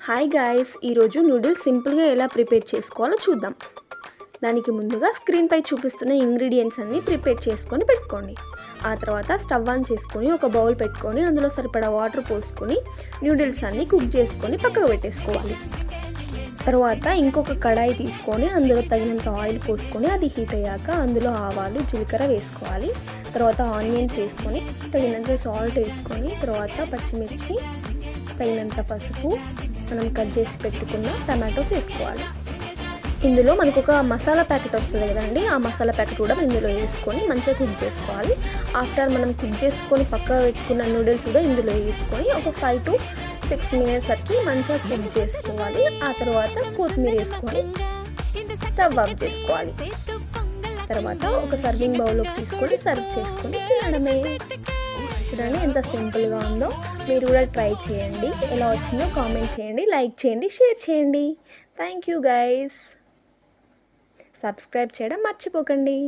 Hi guys, ఈరోజు noodles సింపుల్గా ఎలా ప్రిపేర్ చేసుకోవాలో చూద్దాం. దానికి ముందుగా స్క్రీన్పై చూపిస్తున్న ఇంగ్రీడియంట్స్ అన్నీ ప్రిపేర్ చేసుకొని పెట్టుకోండి. ఆ తర్వాత స్టవ్ ఆన్ చేసుకొని ఒక బౌల్ పెట్టుకొని అందులో సరిపడా వాటర్ పోసుకొని నూడిల్స్ అన్నీ కుక్ చేసుకొని పక్కకు పెట్టేసుకోవాలి. తర్వాత ఇంకొక కడాయి తీసుకొని అందులో తగినంత ఆయిల్ పోసుకొని అది హీట్ అయ్యాక అందులో ఆవాలు జీలకర్ర వేసుకోవాలి. తర్వాత ఆనియన్స్ వేసుకొని తగినంత సాల్ట్ వేసుకొని తర్వాత పచ్చిమిర్చి, తగినంత పసుపు, మనం కట్ చేసి పెట్టుకున్న టమాటోస్ వేసుకోవాలి. ఇందులో మనకు ఒక మసాలా ప్యాకెట్ వస్తుంది కదండి, ఆ మసాలా ప్యాకెట్ కూడా ఇందులో వేసుకొని మంచిగా కుక్ చేసుకోవాలి. ఆఫ్టర్ మనం కుక్ చేసుకొని పక్కన పెట్టుకున్న నూడిల్స్ కూడా ఇందులో వేసుకొని ఒక 5 to 6 minutes వరకు మంచిగా కుక్ చేసుకోవాలి. ఆ తర్వాత కొత్తిమీర వేసుకొని స్టవ్ ఆఫ్ చేసుకోవాలి. తర్వాత ఒక సర్వింగ్ బౌల్లోకి తీసుకొని సర్వ్ చేసుకొని తినడమే. చూడండి ఎంత సింపుల్గా ఉందో. మీరు కూడా ట్రై చేయండి. ఎలా వచ్చిందో కామెంట్ చేయండి, లైక్ చేయండి, షేర్ చేయండి. Thank you guys. సబ్స్క్రైబ్ చేయడం మర్చిపోకండి.